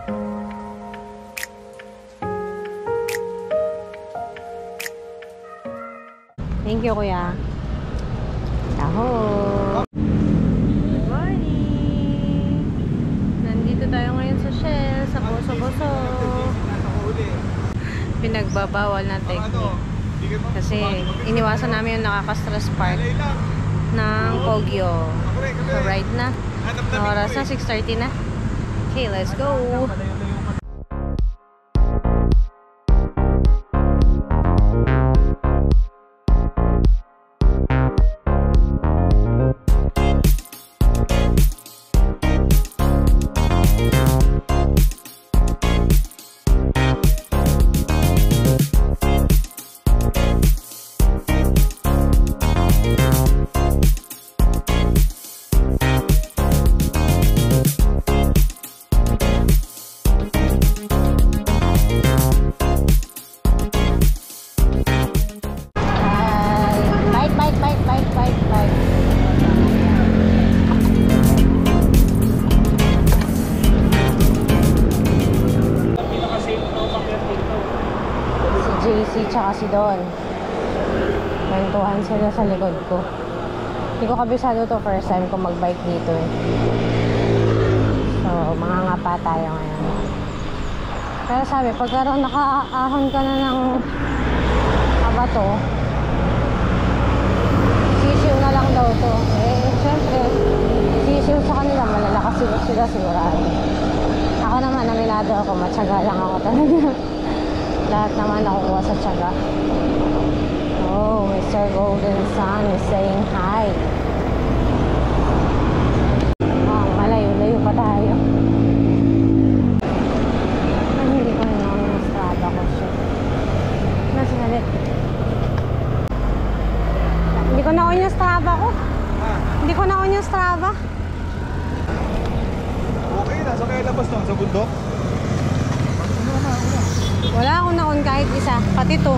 Thank you, kuya. Taho! Good morning! Nandito tayo ngayon sa Shell, sa Boso-Boso. Pinagbabawal na technique. Kasi iniwasan namin yung nakaka-stress part ng Poggio. So right na. Na oras na, 6:30 na. Okay, let's go! Tsaka si Don. Kwentuhan sila sa likod ko. Hindi ko kabisado to, first time ko magbike dito eh. So, mangangapa tayo ngayon. Pero sabi, pagka nakaahon ka na ng abato, sisiw na lang daw to. Eh, syempre, sisiw sa kanila, malalakas sila sigurado. Ako naman, aminado ako, matyaga lang ako talaga. Lahat naman nakukuha sa tiyaga. Oh, Mr. Golden Sun is saying hi. Oh, malayo-layo pa tayo. Ay, hindi ko naman yung Strava ko siya. Nasalit. Hindi ko na-on yung Strava ko. Hindi ko na-on yung Strava. Okay, nasa kaya labas lang sa bundok. Wala akong na-on kahit isa, pati to.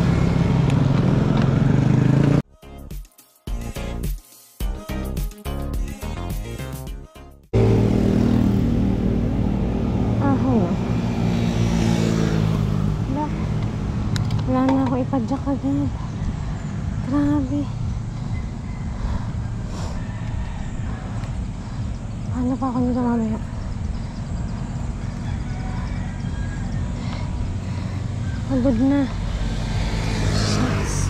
Wala na ako ipadyak agad. Grabe. Paano pa ako nito mamaya? Pagod na. Shucks.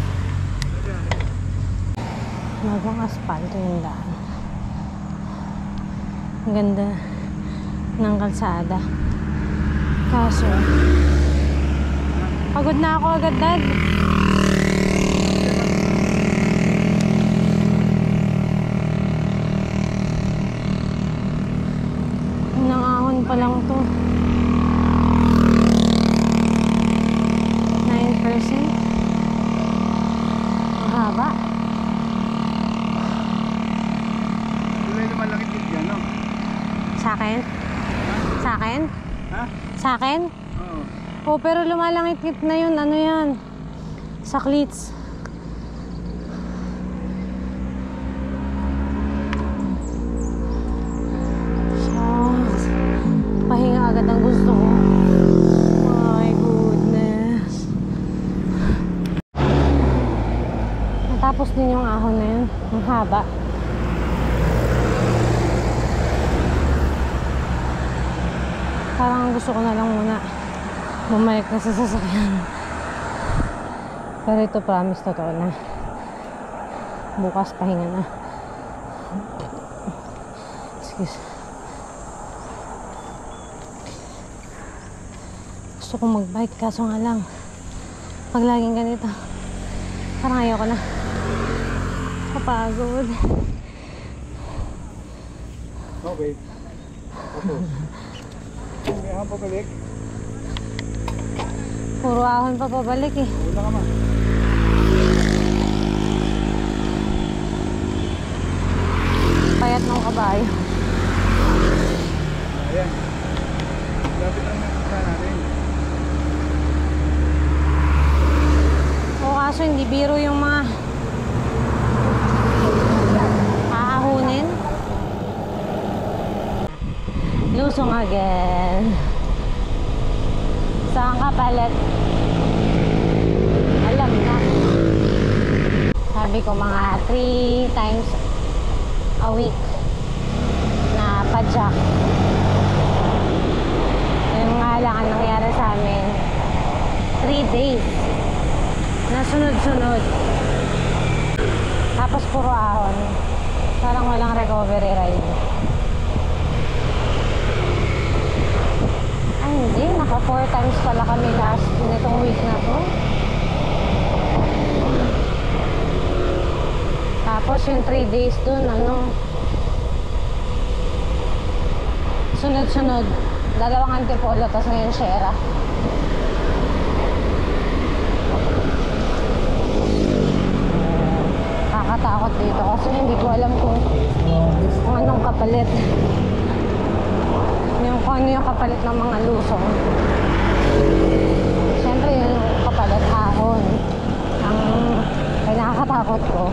Bagong asfalto yung daan. Ang ganda ng kalsada. Kaso, pagod na ako agad, Dad. Unang ahon pa lang to. 9%. Ang haba. Wala naman lang itik yan, no? Sa akin? Sa akin? Ha? Sa akin? Oo. Oh, pero lumalangit-ngit na yun. Ano yan? Sa cleats. Shucks. Pahinga agad ang gusto ko. My goodness. Natapos din yung ahon na yun. Ang haba. Parang gusto ko na lang muna bumalik na sa sasakyan. Pero ito promise, totoo na. Bukas pahinga na. Excuse. Gusto kong magbike kaso nga lang pag laging ganito parang ayoko na. Kapagod. Okay. Tapos. May ahon pa balik. Puro ahon pa pabalik eh. Una ka ma. Payat ng kabayo. Ayan. Lapit lang na natin. O kaso hindi biro yung mga aahunin. Lusong again. Saan ka palit? Alam na. Sabi ko mga 3 times a week na padjak. Yung nga lang ang nangyari sa amin, 3 days na sunod-sunod. Tapos puro ahon. Parang walang recovery ride. Ay hindi, naka 4 times pala kami last nitong week na to. Tapos yung 3 days dun, sunod-sunod. 2 antipolo, tapos ngayon Shera. Nakakatakot dito kasi hindi ko alam kung anong kapalit. Kung ano yung kapalit ng mga lusong. Siyempre yung kapalit ahon. Ang nakakatakot ko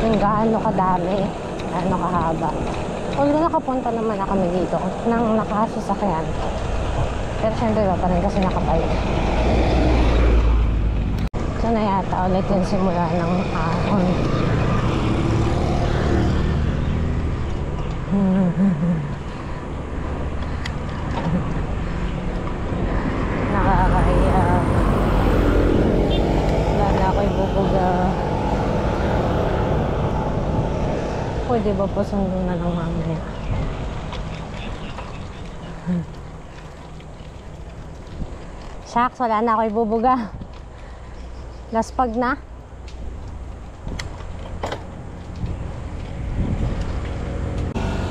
yung gaano kadami, gaano kahaba. Although nakapunta naman na kami dito nang nakasasakyan. Pero siyempre iba pa rin kasi nakapalit. So na yata ulit yung simula ng ahon. Nakakaya. Wala na ako'y bubuga. Pwede ba po sundo na lang mamaya? Shucks, wala na ako'y bubuga. Laspag na.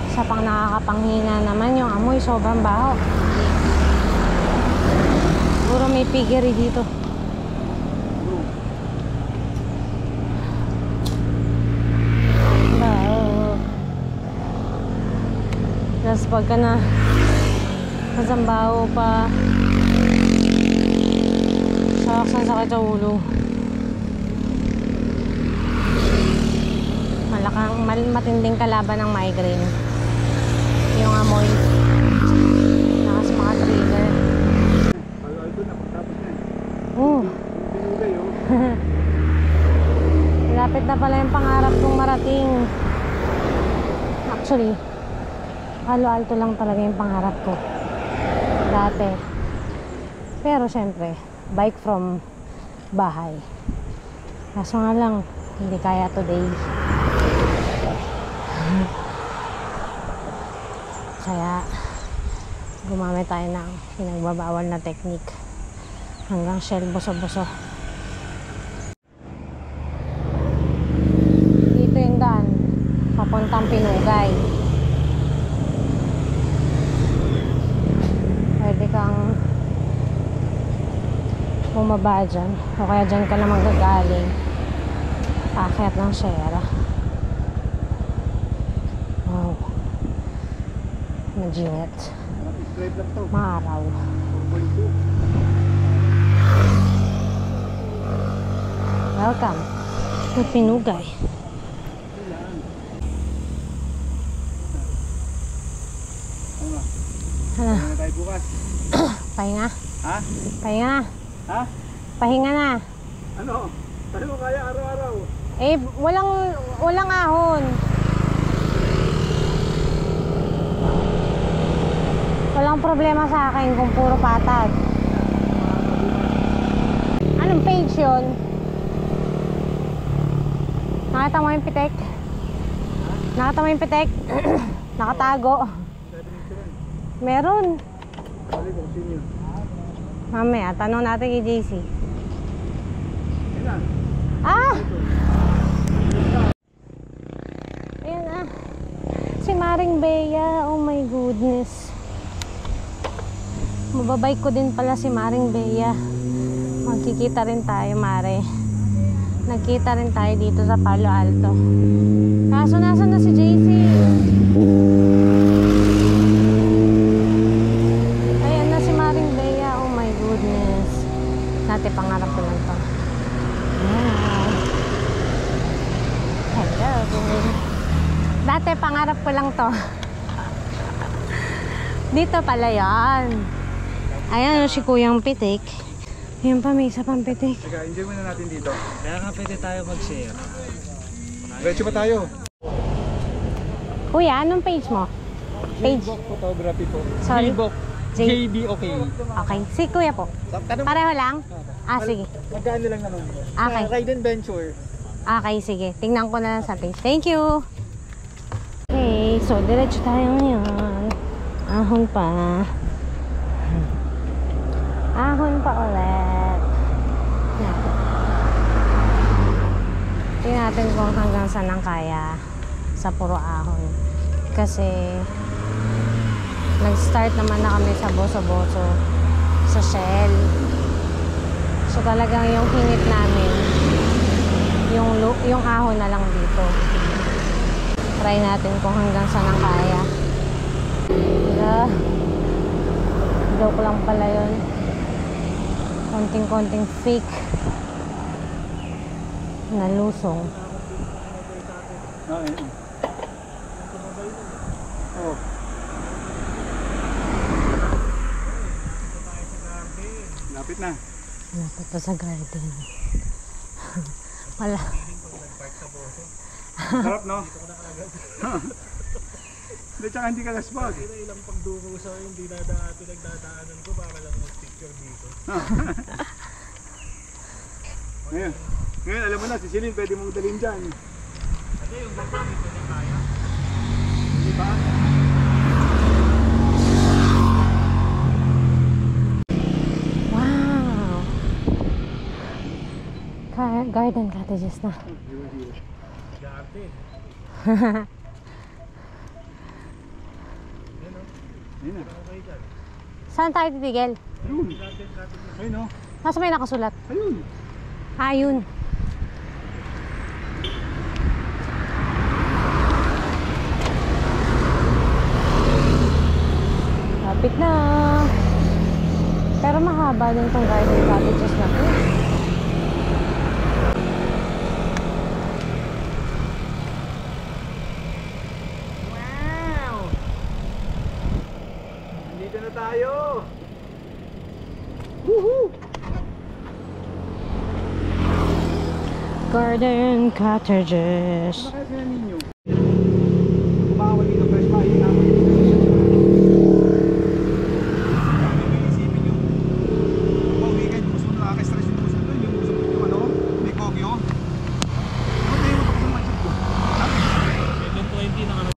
Isa pang nakakapanghina naman yung amoy, sobrang baho. Siguro may piggery dito. Tapos pagka na masambaho pa, saksan sakit sa ulo. Matinding kalaban ng migraine yung amoy. Nakas mga trigger. Ito na, tapos na eh. Pinugay Lapit na pala yung pangarap kong marating. Actually, Palo Alto lang talaga yung pangarap ko dati. Pero syempre, bike from bahay. Kaso nga lang, hindi kaya today. Kaya gumamit tayo ng pinagbabawal na technique hanggang shell buso-buso. Dito yung daan papuntang Pinugay. Pwede kang bumaba dyan o kaya dyan ka na magagaling paakyat ng Shera. Wow, majinit. Straight lang to. Maaraw. 4.2. Welcome to Pinugay. Ano na tayo bukas? Pahinga. Ha? Pahinga. Ha? Pahinga na. Ano? Ano mo kaya araw-araw? Eh, walang ahon. Walang problema sa akin kung puro patag. Anong page yun? Nakita mo yung pitek? Nakita mo yung pitek? Nakatago. Meron. Balik ko, sino? Mamaya, tanong natin kay JC. Ilan? Ah! Ayan ah. Si Maring Bea. Oh my goodness. Mababike ko din pala si Maring Bea. Magkikita rin tayo, Mare. Nagkita rin tayo dito sa Palo Alto. Kaso nasa na si JC? Ayan na si Maring Bea. Oh my goodness. Dati pangarap ko lang to. Hello. Dati pangarap ko lang to. Dito pala yan. Ayan, si Kuyang Pitik. Yung pa, may isa pang pitik. Teka, enjoy muna natin dito. Kaya nga pwede tayo mag-share. Diretso pa tayo. Kuya, anong page mo? Page? J-Book Photography po. Sorry. J-Book. J. JB okay. Okay. Si Kuya po. Pareho lang? Ah, sige. Magkano lang naman. Okay. Raiden Venture. Okay, sige. Tingnan ko na lang sa page. Thank you. Okay, so diretso tayo ngayon. Ahon pa. Ahon pa ulit. Yan. Tingnan natin kung hanggang saan ang kaya sa puro ahon. Kasi nag-start naman na kami sa Boso-Boso sa Shell. So talagang yung hinit namin yung ahon na lang dito. Try natin kung hanggang saan ang kaya. Joke lang pala yun. Konting-konting fake na lusong. Oh. Lapit na. Lapit pa sa garden. Wala. Sarap, no? Hindi, tsaka hindi ka laspag. Ilang pagduko sa hindi pinagdadaanan ko para lang mag-picture dito. Ngayon, alam mo na, si Celine, pwede mong dalhin dyan. Ano yung bata dito na kaya? Hindi ba? Wow! Garden cottages na. Garden. Ayun na. Okay dyan. Saan tayo titigil? Ayun. Ayun, no? Nasa may nakasulat? Ayun. Ayun. Lapit na. Pero mahaba din tong garden cottages na to. Wow! Nandito na tayo! Woohoo! Garden cottages. Ano kaya sila ninyo? Kumawal dito, fresh mahit naman. Isipin yung pauwigan yung puso, nakaka-stress yung puso doon, yung puso yung ano, may kogyo. Ano tayo mo sa manchip ko? Yung 20 na ano.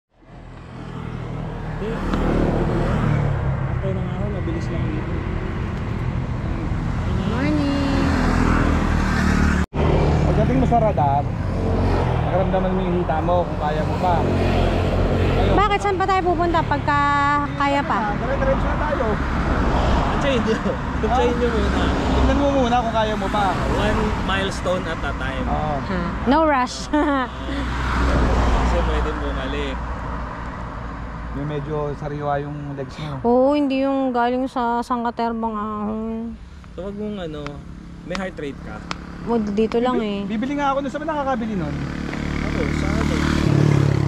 Hindi. After ng araw, mabilis lang dito. Morning. Pagdating mo sa radar, nakaramdaman mo yung hita mo kung kaya mo pa. Ayun. Bakit saan pa tayo pupunta pagka kaya pa? Dire-diretso na tayo. Antayin nyo. Antayin nyo muna. Tignan mo muna kung kaya mo pa. One milestone at a time. Oo. No rush. Kasi pwede bumalik. Yung medyo sariwa yung legs mo. Oo, hindi yung galing sa sangkaterbang ahon. So wag mong ano, may heart rate ka. Dito lang eh. Bibili nga ako nun. Saan ba nakakabili nun? Ako, sa ano?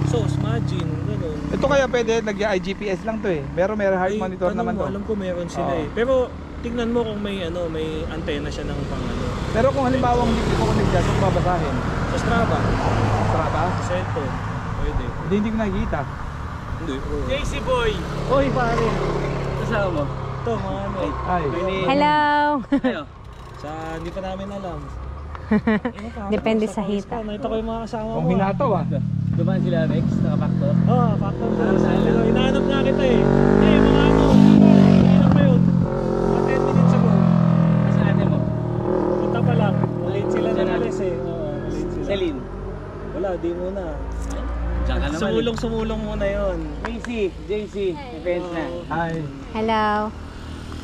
Sauce, margin, gano'n. Ito kaya pwede, nag-IGPS lang to eh. Pero may heart Ay, monitor tanong naman mo, to. alam ko meron sila Oo. eh. Pero tingnan mo kung may ano, may antena siya ng pang ano. Pero kung halimbawa hindi ko connect dyan, kung babasahin. Sa Strava, Strava? sa cellphone, pwede. Hindi ko nakikita. Hindi. JC Boy! Oy, pare. Kasama mo? Ito, mga ano. Ay. Hello. Ayo. Sa, hindi pa namin alam. Depende sa hita. Nakita ko yung mga kasama mo. Ang hinataw ah. Dumaan sila Rex, nakapakto. Oo, factor Ano sa saan? Pero hinahanap nga kita eh. Eh, mga ano. Ilan pa yun? Mga 10 minutes ago. Nasaan natin mo? Punta pa lang. Late sila Saan na na? alis eh. Oo, late sila. Celine. Wala, di muna. Diyan ka naman. Sumulong muna yun. JC, defense na. Ay. Hello.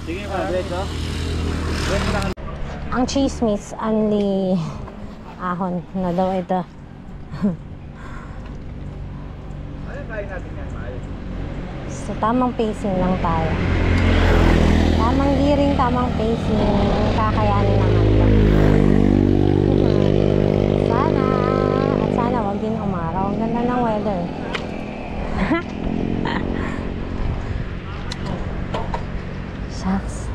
Sige Ah, pa. diretso? Ang chismis only ahon na daw ito. Ano kaya natin yan, mahal? So tamang pacing lang tayo. Tamang gearing, tamang pacing. Kakayanin naman to. Sana. At sana wag din umaraw. Ang ganda ng weather. Shucks.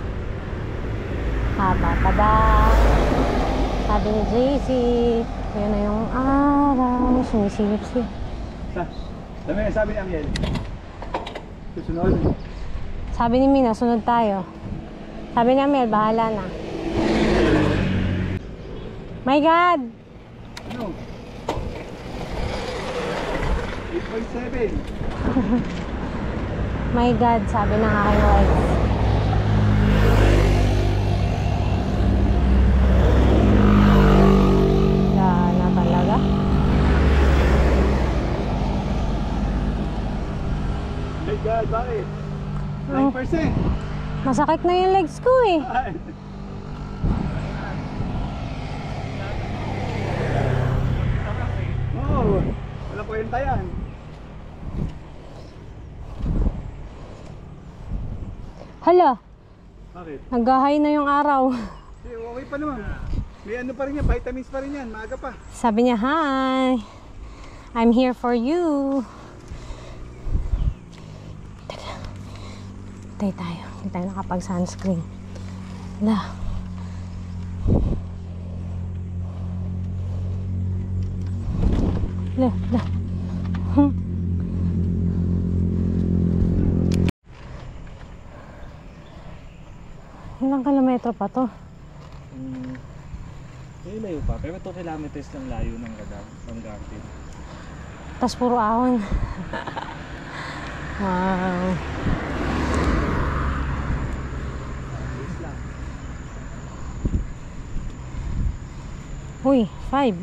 Tada! Sabi ni JC, yun na yung araw. Sumisilip siya. Sabi ni Amiel. Susunod. Sabi ni Mina, sunod tayo. Sabi ni Amel, bahala na. My God! Ano? 8.7. My God, sabi ng aking wife. Wala na talaga. My God, bakit? Oh. 9%. Masakit na yung legs ko eh. Ay. Oo, walang kwenta yan. Hala, Bakit? naghahay na yung araw. Okay pa naman. May ano pa rin yan, vitamins pa rin yan, maaga pa. Sabi niya, hi, I'm here for you. Teka, tayo. Hindi tayo nakapag-sunscreen. Hala. Hala. Ilang kilometro pa to? May layo pa, pero 2 kilometers lang layo ng radar, ng garden. Tapos puro ahon. Wow. Uy, 5.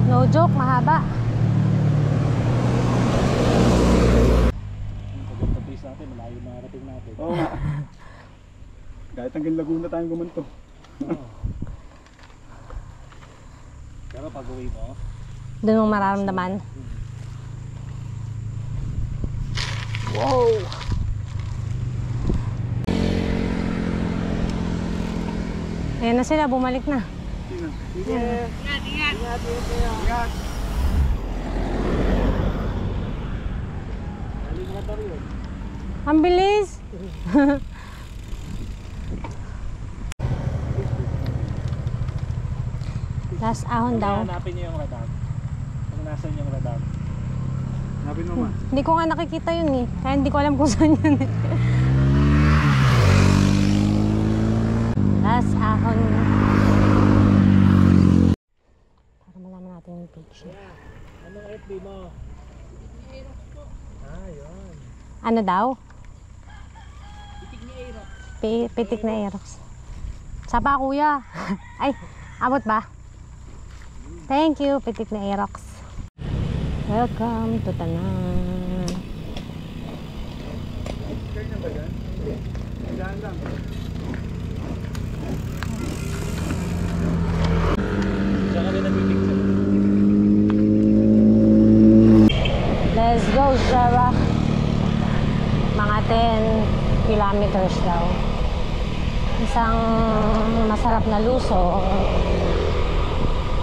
No joke, mahaba. Yung pag-pace natin, malayo na narating natin. Oo nga. Kahit hanggang Laguna tayong gumanto. Pero pag uwi mo, Doon mong mararamdaman. Wow! Ayan na sila, bumalik na. Sino? Sige. Ingat. Ingat. galing radar yun. Ang bilis! Last ahon daw. Hanapin niyo yung radar. Kung nasan yung radar. Hanapin mo ma. Hindi ko nga nakikita yun eh. Kaya hindi ko alam kung saan yun eh. Last ahon. Para malaman natin yung page. Anong FB mo? Ah, yun. Ano daw? Pitik na Aerox. Sapa kuya. Ay, abot ba? Thank you, pitik na Aerox. Welcome to Tanan. Ganyan ba yan? Daan lang. Diyan kami nagpipicture. Let's go, Sarah. Mga 10 kilometers daw. Isang masarap na luso.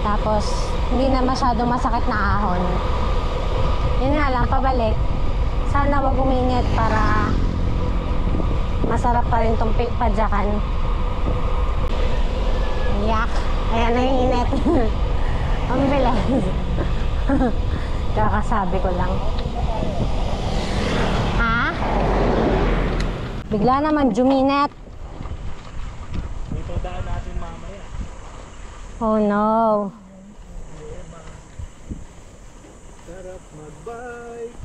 Tapos, hindi na masyadong masakit na ahon. Yun nga lang, pabalik. Sana wag uminit para masarap pa rin itong padyakan. Yak! Ayan na yung init. Ang bilis. Kakasabi ko lang. Ha? Bigla naman juminet. Ito daan natin mamaya. Oh no. Sarap mag-bike.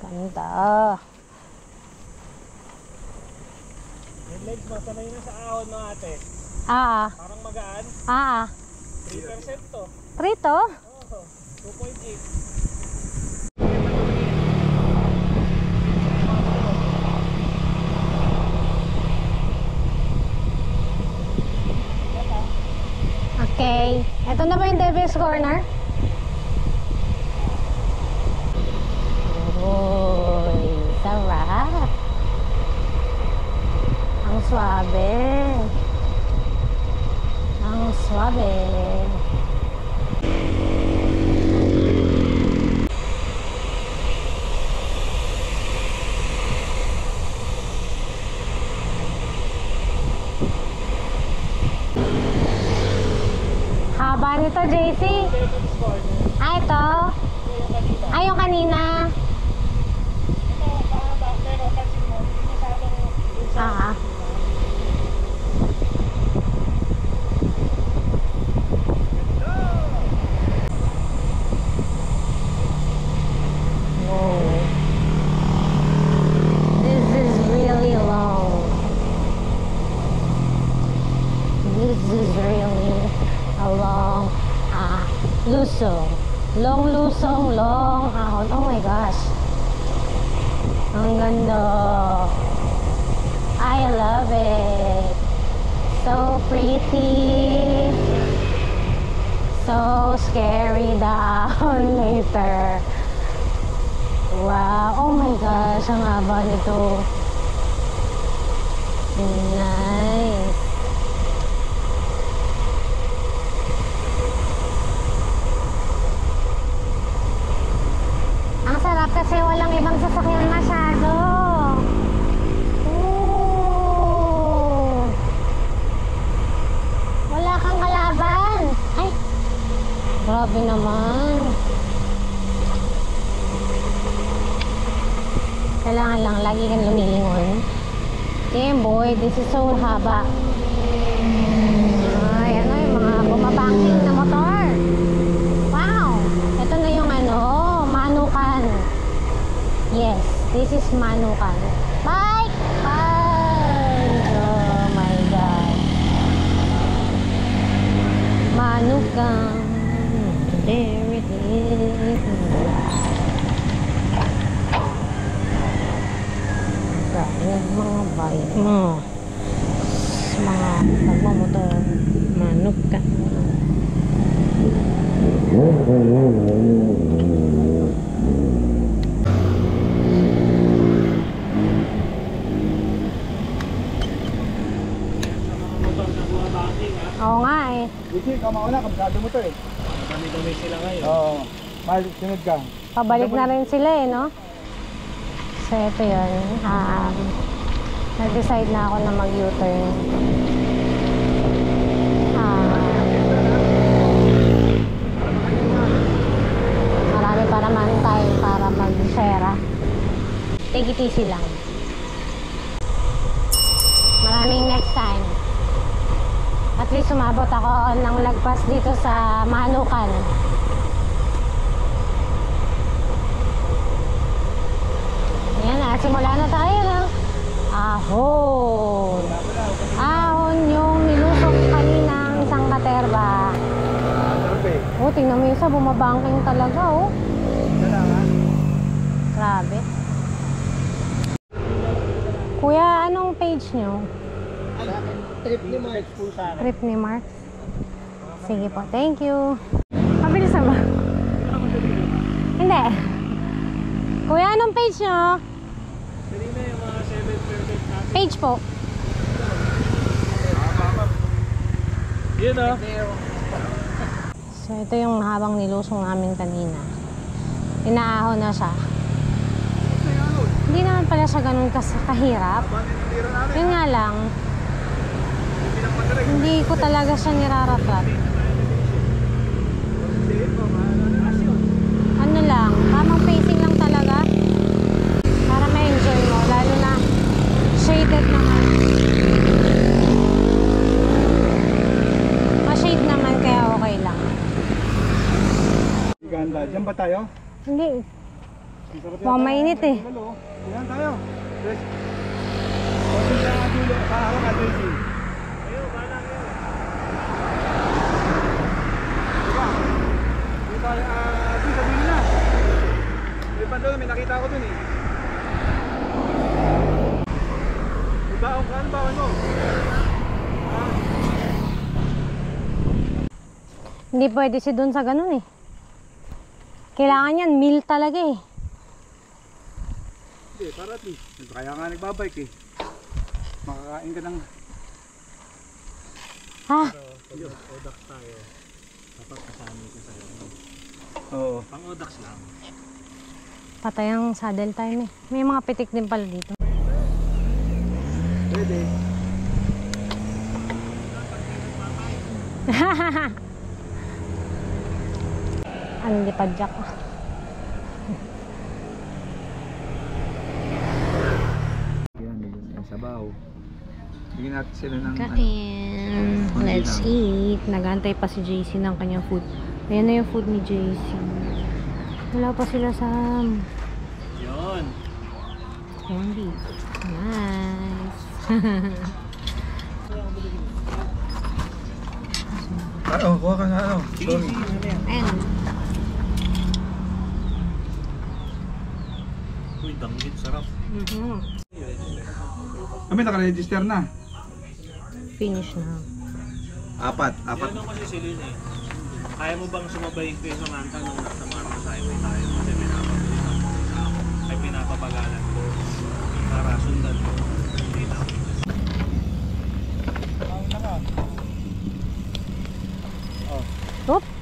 Ganda. Yung legs mo, sanay na sa ahon no ate. Parang magaan. 3% to. Prito? Oo, 2.8. Okay. Ito na ba yung Devil's Corner? Uy, sarap. Ang swabe. Ang swabe. Ano to, JC? Ah, ito? Ah, yung kanina. Ah. Whoa. This is really long. This is really a long lusong. Long lusong, long ahon. Oh my gosh. Ang ganda. I love it. So pretty. So scary down later. Wow. Oh my gosh. Ang haba nito. Nice. Ang sarap kasi walang ibang sasakyan masyado. Ooh. Wala kang kalaban. Ay, grabe naman. Kailangan lang lagi kang lumilingon. Damn boy, this is so haba. Ay, ano yung mga bumabangking na motor. Wow! Ito na yung ano, manukan. Yes, this is manukan. Bike! Bike! Oh my God. Manukan. There it is. Mga bike mo. Mga nagmamotor. Manukan. Oo nga eh. Kasi kamauna, kabisado mo to eh. Dami-dami sila ngayon. Oo. Mahal, sunod ka. Pabalik na rin sila eh, no? So ito yun. Nag-decide na ako na mag-U-turn. Marami pa naman tayo para mag-share. Take it easy lang. Maraming next time. At least sumabot ako ng lagpas dito sa Manukan. Yan na, simula na tayo na. Ahon. Ahon yung nilusok kaninang isang katerba. Oh, tingnan mo yung isa, bumabangking talaga, oh. Grabe. Kuya, anong page nyo? Trip ni Mark po sa akin. Trip ni Mark. Sige po, thank you. Mabilis na ba? Hindi. Kuya, anong page nyo? Kanina yung mga 7 natin. Page po. Yun o. So, ito yung habang nilusong namin kanina. Inaahon na siya. Hindi naman pala siya ganun kahirap. Yun nga lang, hindi ko talaga siya nirarapat. Ano lang, tamang pacing lang talaga. Para ma-enjoy mo, lalo na shaded naman. Ma-shade naman, kaya okay lang. Ganda. Diyan ba tayo? Hindi. Mukhang mainit eh. Diyan tayo. Yes. Konti sa dulo. Sa harap at JC. Ayun, balang yun. Di ba? Di sabihin na. May pandol, may nakita ko dun eh. Baon ka, ano baon mo? Hindi pwede si dun sa ganun eh. Kailangan yan, meal talaga eh. Hindi, para at least. Kaya nga nagbabike eh. Makakain ka ng... Ha? Odax tayo. Dapat kasama ko sa'yo. Oo. Pang Odax lang. Patay ang saddle time eh. May mga pitik din pala dito. Pwede. Ang lipadyak. Yan, yung sabaw. Bigyan natin sila ng Kain. Let's eat. Nagantay pa si JC ng kanyang food. Ayan na yung food ni JC. Wala pa sila sa Yun. corned beef. Nice. kuha ka na ano. Sorry. Ayan. Uy, danggit, sarap. Kami naka-register na. Finish na. Apat. Yan lang kasi sila yun eh. Kaya mo bang sumabay kay Samantha nung nasa Manta sa highway tayo? Kasi pinapabilis ako sa ako. Ay pinapapagalan ko. Para sundan ko. Hindi na. Oop.